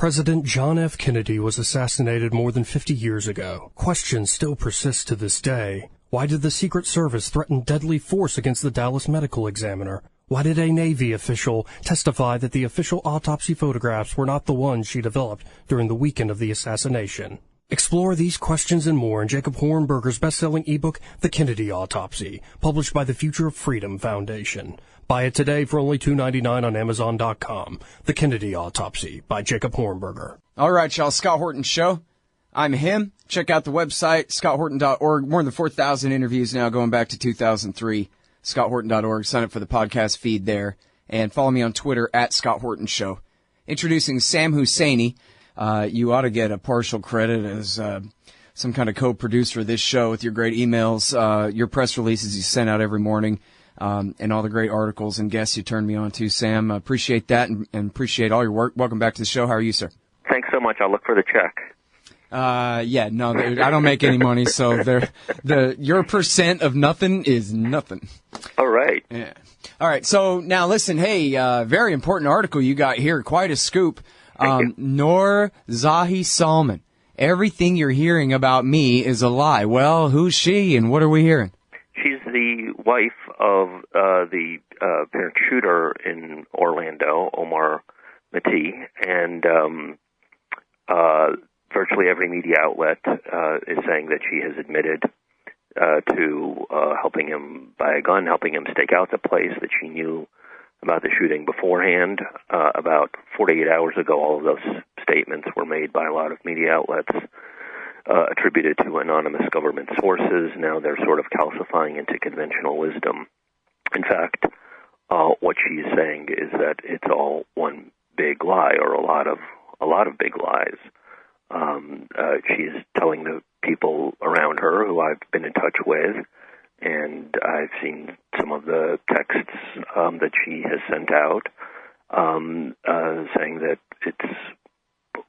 President John F. Kennedy was assassinated more than 50 years ago. Questions still persist to this day. Why did the Secret Service threaten deadly force against the Dallas Medical Examiner? Why did a Navy official testify that the official autopsy photographs were not the ones she developed during the weekend of the assassination? Explore these questions and more in Jacob Hornberger's best-selling ebook, The Kennedy Autopsy, published by the Future of Freedom Foundation. Buy it today for only $2.99 on Amazon.com. The Kennedy Autopsy by Jacob Hornberger. All right, y'all. Scott Horton Show. I'm him. Check out the website, scotthorton.org. More than 4,000 interviews now going back to 2003. scotthorton.org. Sign up for the podcast feed there. And follow me on Twitter at Scott Horton Show. Introducing Sam Husseini. You ought to get a partial credit as some kind of co-producer of this show with your great emails, your press releases you send out every morning, and all the great articles and guests you turned me on to, Sam. Appreciate that and appreciate all your work. Welcome back to the show. How are you, sir? Thanks so much. I'll look for the check. Yeah, no, I don't make any money, so your percent of nothing is nothing. All right. Yeah. All right. So now listen, hey, very important article you got here. Quite a scoop. Noor Zahi Salman. Everything you're hearing about me is a lie. Well, who's she and what are we hearing? She's the wife of the apparent shooter in Orlando, Omar Mateen, and virtually every media outlet is saying that she has admitted to helping him buy a gun, helping him stake out the place, that she knew about the shooting beforehand. About 48 hours ago, all of those statements were made by a lot of media outlets attributed to anonymous government sources. Now they're sort of calcifying into conventional wisdom. In fact, what she's saying is that it's all one big lie, or a lot of big lies. She's telling the people around her, who I've been in touch with, and I've seen some of the texts that she has sent out, saying that it's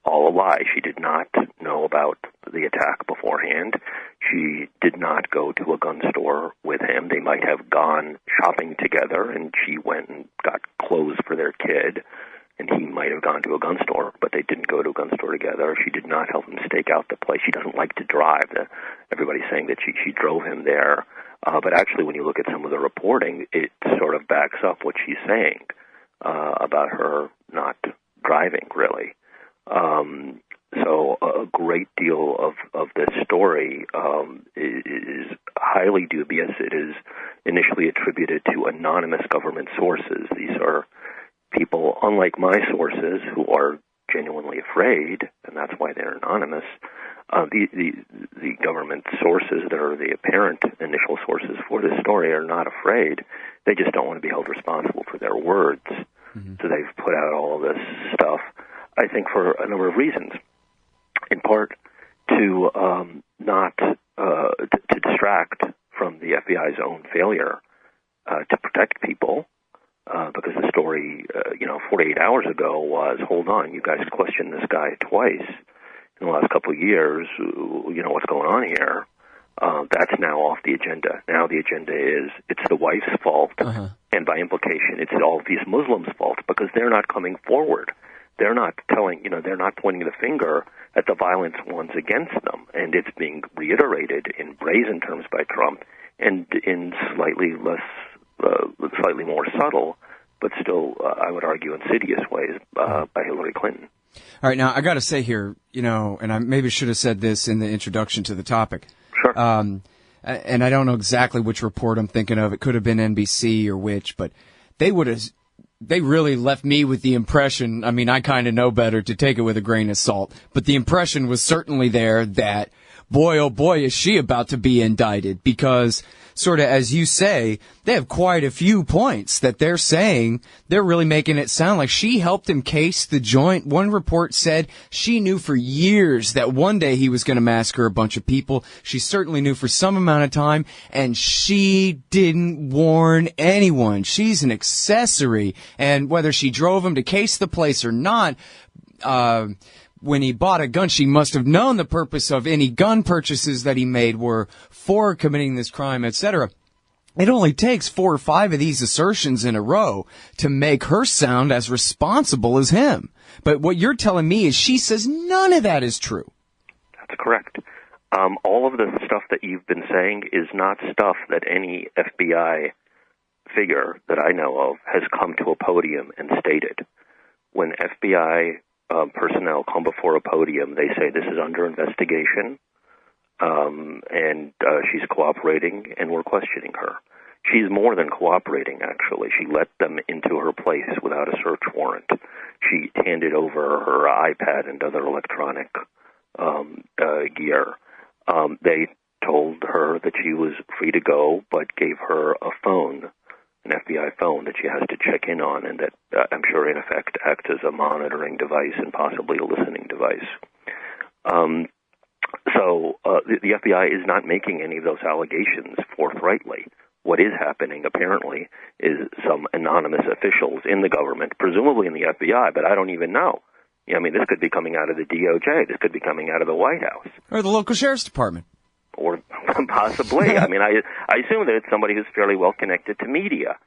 all a lie. She did not know about the attack beforehand. She did not go to a gun store with him. They might have gone shopping together, and she went and got clothes for their kid, and he might have gone to a gun store, but they didn't go to a gun store together. She did not help him stake out the place. She doesn't like to drive. Everybody's saying that she drove him there. But actually, when you look at some of the reporting, it sort of backs up what she's saying about her not driving, really. So a great deal of this story is highly dubious. It is initially attributed to anonymous government sources. These are people, unlike my sources, who are genuinely afraid, and that's why they're anonymous. The government sources that are the apparent initial sources for this story are not afraid. They just don't want to be held responsible for their words. Mm-hmm. So they've put out all of this stuff, I think, for a number of reasons. In part, to to distract from the FBI's own failure to protect people, because the story, 48 hours ago was, hold on, you guys questioned this guy twice in the last couple of years, what's going on here? That's now off the agenda. Now the agenda is it's the wife's fault, and by implication, it's all these Muslims' fault, because they're not coming forward. They're not they're not pointing the finger at the violent ones against them, and it's being reiterated in brazen terms by Trump, and in slightly more subtle, but still, I would argue, insidious ways by Hillary Clinton. All right, now I got to say here, and I maybe should have said this in the introduction to the topic. Sure. And I don't know exactly which report I'm thinking of. It could have been NBC or which, but they really left me with the impression, I mean, I kind of know better to take it with a grain of salt, but the impression was certainly there that, boy, oh boy, is she about to be indicted, because sort of, as you say, they have quite a few points that they're saying. They're really making it sound like she helped him case the joint. One report said she knew for years that one day he was going to massacre a bunch of people. She certainly knew for some amount of time, and she didn't warn anyone. She's an accessory, and whether she drove him to case the place or not, when he bought a gun, she must have known the purpose of any gun purchases that he made were for committing this crime, etc. It only takes 4 or 5 of these assertions in a row to make her sound as responsible as him. But what you're telling me is she says none of that is true. That's correct. All of the stuff that you've been saying is not stuff that any FBI figure that I know of has come to a podium and stated. When FBI personnel come before a podium, they say this is under investigation, and she's cooperating, and we're questioning her. She's more than cooperating, actually. She let them into her place without a search warrant. She handed over her iPad and other electronic gear. They told her that she was free to go, but gave her a phone, an FBI phone that she has to check in on, and that I'm sure in effect acts as a monitoring device and possibly a listening device. So the FBI is not making any of those allegations forthrightly. What is happening, apparently, is some anonymous officials in the government, presumably in the FBI, but I don't even know. I mean, this could be coming out of the DOJ. This could be coming out of the White House. Or the local sheriff's department. Or possibly. I mean, I assume that it's somebody who's fairly well connected to media,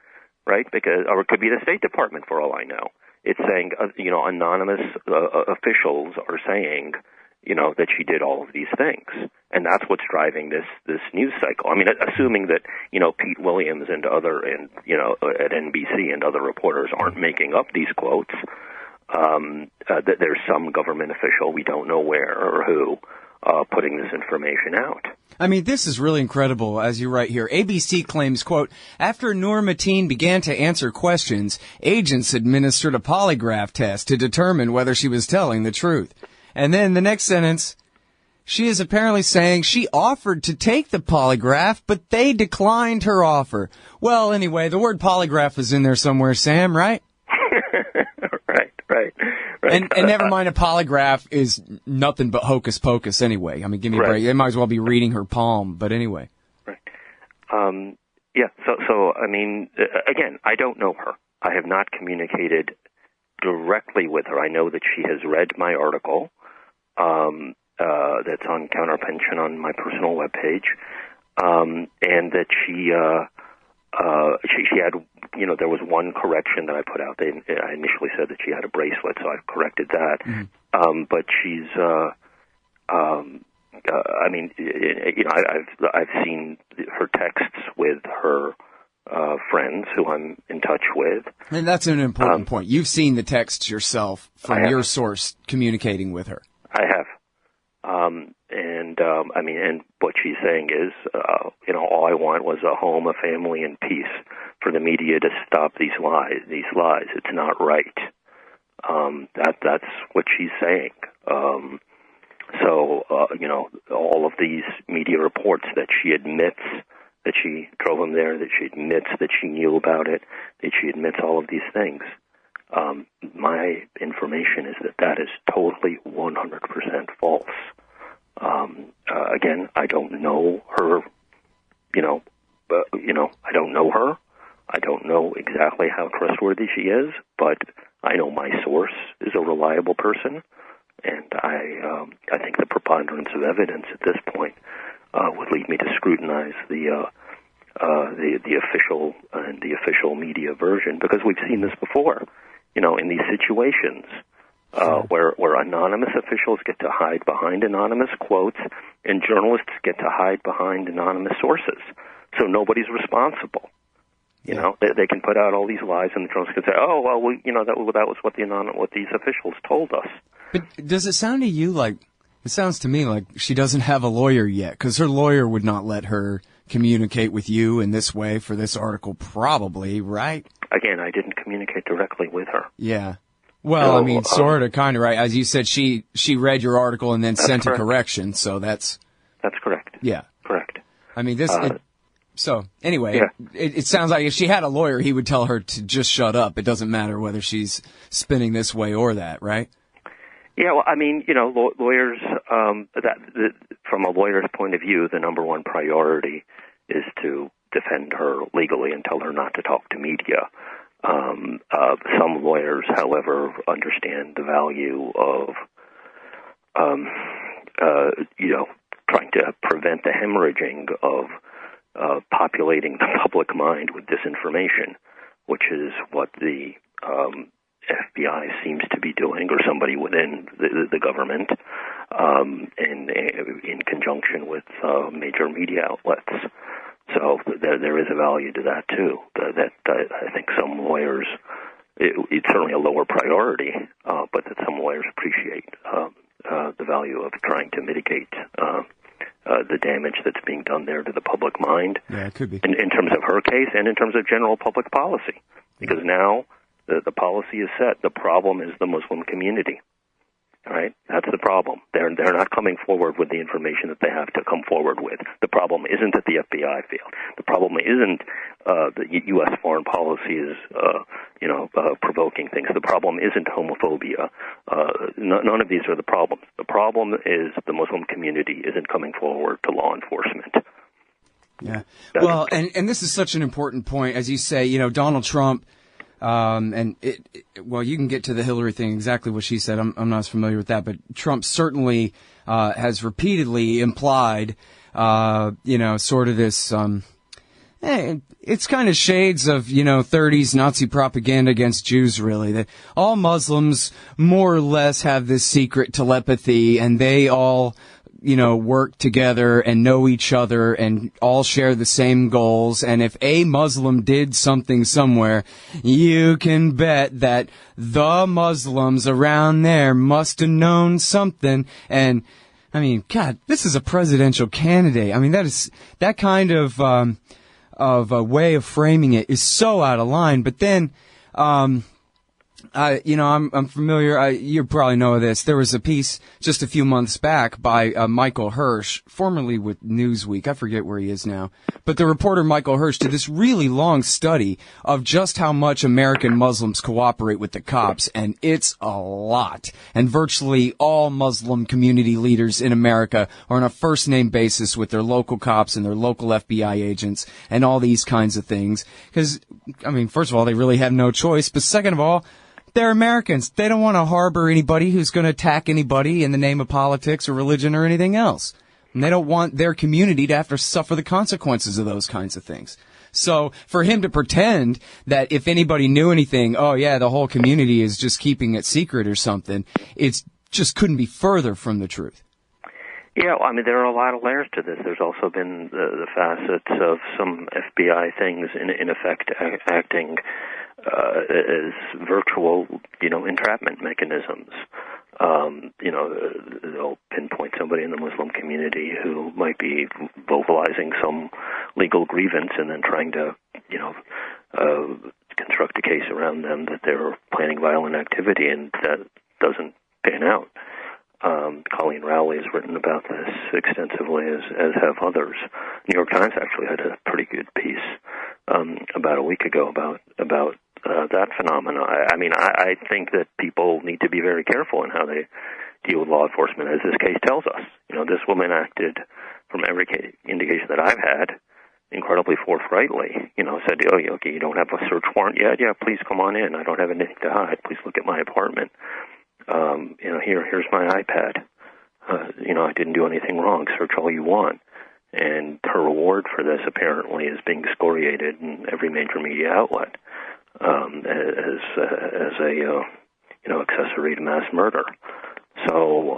right? Or it could be the State Department, for all I know. It's saying, anonymous officials are saying, that she did all of these things. And that's what's driving this news cycle. I mean, assuming that, Pete Williams and at NBC and other reporters aren't making up these quotes, that there's some government official, we don't know where or who, putting this information out. I mean, this is really incredible, as you write here. ABC claims, quote, after Noor Mateen began to answer questions, agents administered a polygraph test to determine whether she was telling the truth. And then the next sentence, she is apparently saying she offered to take the polygraph, but they declined her offer. Well, anyway, the word polygraph is in there somewhere, Sam, right? Right. And never mind, a polygraph is nothing but hocus pocus anyway. I mean, give me a break. They might as well be reading her palm, but anyway. Right. Yeah, so, I mean, again, I don't know her. I have not communicated directly with her. I know that she has read my article. That's on Counterpension on my personal webpage, and that she had, there was one correction that I put out. I initially said that she had a bracelet, so I've corrected that. Mm-hmm. But she's, I mean, I've seen her texts with her friends who I'm in touch with. And that's an important point. You've seen the texts yourself from your source communicating with her. I have. And what she's saying is, all I want was a home, a family, and peace. For the media to stop these lies. It's not right. That's what she's saying. So, all of these media reports that she admits that she drove him there, that she admits that she knew about it, that she admits all of these things. My information is that is totally 100% false. Again, I don't know her, I don't know her. I don't know exactly how trustworthy she is, but I know my source is a reliable person, and I think the preponderance of evidence at this point would lead me to scrutinize the official and the official media version, because we've seen this before, in these situations where anonymous officials get to hide behind anonymous quotes and journalists get to hide behind anonymous sources. So nobody's responsible. They can put out all these lies, and the journalists can say, "Oh, well, that was what these officials told us." But does it sound to you like? It sounds to me like she doesn't have a lawyer yet, because her lawyer would not let her communicate with you in this way for this article, probably, right? Again, I didn't communicate directly with her. Yeah. Well, so, I mean, sort of, kind of, right? As you said, she read your article and then sent correct. a correction, so that's correct. Yeah. Correct. I mean, so, anyway, yeah. it sounds like if she had a lawyer, he would tell her to just shut up. It doesn't matter whether she's spinning this way or that, right? Yeah, well, I mean, lawyers, from a lawyer's point of view, the number one priority is to defend her legally and tell her not to talk to media. Some lawyers, however, understand the value of, trying to prevent the hemorrhaging of populating the public mind with disinformation, which is what the FBI seems to be doing, or somebody within the government, and in conjunction with major media outlets. So there is a value to that too. That I think some lawyers, it's certainly a lower priority, but that some lawyers appreciate the value of trying to mitigate the damage that's being done there to the public mind. Yeah, it could be. In terms of her case and in terms of general public policy. Because now the policy is set. The problem is the Muslim community. All right? That's the problem. They're not coming forward with the information that they have to come forward with. The problem isn't that the FBI failed. The problem isn't that U.S. foreign policy is, provoking things. The problem isn't homophobia. None of these are the problems. The problem is the Muslim community isn't coming forward to law enforcement. Yeah. Well, and this is such an important point. As you say, Donald Trump, you can get to the Hillary thing, exactly what she said. I'm not as familiar with that, but Trump certainly has repeatedly implied, sort of this, it's kind of shades of, 30s Nazi propaganda against Jews, really. That all Muslims more or less have this secret telepathy, and they all, work together and know each other and all share the same goals. And if a Muslim did something somewhere, you can bet that the Muslims around there must have known something. And I mean, God, this is a presidential candidate. I mean, that kind of a way of framing it is so out of line. But then, I'm familiar. You probably know this. There was a piece just a few months back by Michael Hirsch, formerly with Newsweek. I forget where he is now. But the reporter Michael Hirsch did this really long study of just how much American Muslims cooperate with the cops, and it's a lot. And virtually all Muslim community leaders in America are on a first-name basis with their local cops and their local FBI agents and all these kinds of things. Because, first of all, they really have no choice. But second of all, they're Americans. They don't want to harbor anybody who's going to attack anybody in the name of politics or religion or anything else. And they don't want their community to have to suffer the consequences of those kinds of things. So for him to pretend that if anybody knew anything, the whole community is just keeping it secret or something, it's just couldn't be further from the truth. Yeah, there are a lot of layers to this. There's also been the facets of some FBI things in effect acting as virtual, entrapment mechanisms. They'll pinpoint somebody in the Muslim community who might be vocalizing some legal grievance and then trying to, construct a case around them that they're planning violent activity, and that doesn't pan out. Colleen Rowley has written about this extensively, as have others. New York Times actually had a pretty good piece about a week ago about that phenomenon. I think that people need to be very careful in how they deal with law enforcement, as this case tells us. This woman acted, from every indication that I've had, incredibly forthrightly. Said, okay, you don't have a search warrant yet? Yeah, please come on in. I don't have anything to hide. Please look at my apartment. Here's my iPad. I didn't do anything wrong. Search all you want. And her reward for this apparently is being excoriated in every major media outlet as a accessory to mass murder. So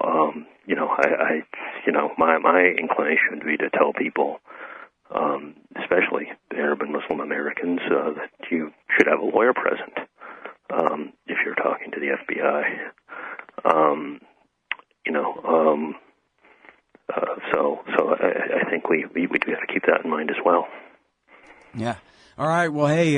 my inclination would be to tell people, especially Arab and Muslim Americans, that you should have a lawyer present if you're talking to the FBI. So I think we do have to keep that in mind as well. Yeah. All right. Well, hey,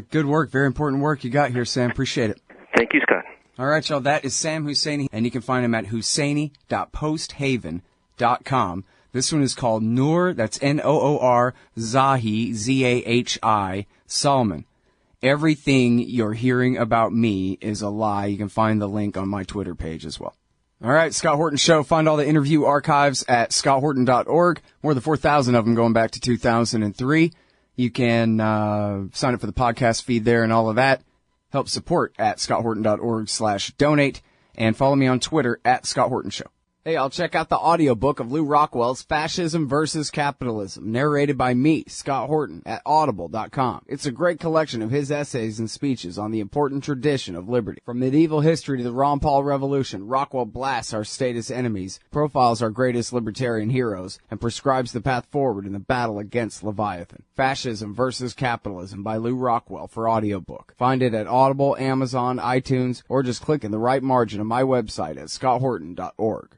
good work. Very important work you got here, Sam. Appreciate it. Thank you, Scott. All right, y'all. That is Sam Husseini, and you can find him at husseini.posthaven.com. This one is called Noor, that's Noor Zahi, Zahi Salman. Everything you're hearing about me is a lie. You can find the link on my Twitter page as well. All right, Scott Horton Show. Find all the interview archives at scotthorton.org. More than 4,000 of them going back to 2003. You can sign up for the podcast feed there and all of that. Help support at scotthorton.org/donate. And follow me on Twitter at Scott Horton Show. Hey, I'll check out the audiobook of Lou Rockwell's Fascism versus Capitalism, narrated by me, Scott Horton, at audible.com. It's a great collection of his essays and speeches on the important tradition of liberty. From medieval history to the Ron Paul Revolution, Rockwell blasts our status enemies, profiles our greatest libertarian heroes, and prescribes the path forward in the battle against Leviathan. Fascism versus Capitalism by Lou Rockwell for audiobook. Find it at Audible, Amazon, iTunes, or just click in the right margin of my website at scotthorton.org.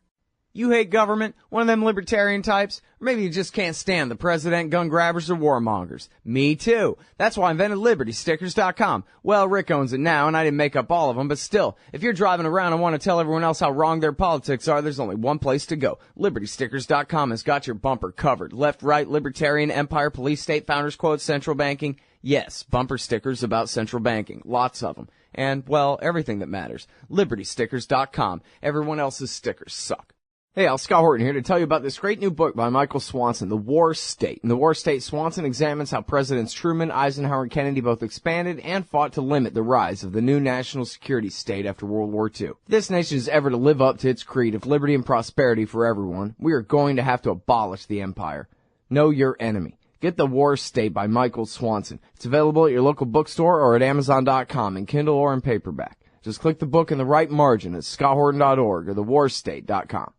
You hate government? One of them libertarian types? Or maybe you just can't stand the president, gun grabbers, or warmongers. Me too. That's why I invented LibertyStickers.com. Well, Rick owns it now, and I didn't make up all of them, but still, if you're driving around and want to tell everyone else how wrong their politics are, there's only one place to go. LibertyStickers.com has got your bumper covered. Left, right, libertarian, empire, police, state, founders quotes, central banking. Yes, bumper stickers about central banking. Lots of them. And, well, everything that matters. LibertyStickers.com. Everyone else's stickers suck. Hey, Scott Horton here to tell you about this great new book by Michael Swanson, The War State. In The War State, Swanson examines how Presidents Truman, Eisenhower, and Kennedy both expanded and fought to limit the rise of the new national security state after World War II. If this nation is ever to live up to its creed of liberty and prosperity for everyone, we are going to have to abolish the empire. Know your enemy. Get The War State by Michael Swanson. It's available at your local bookstore or at Amazon.com in Kindle or in paperback. Just click the book in the right margin at scotthorton.org or thewarstate.com.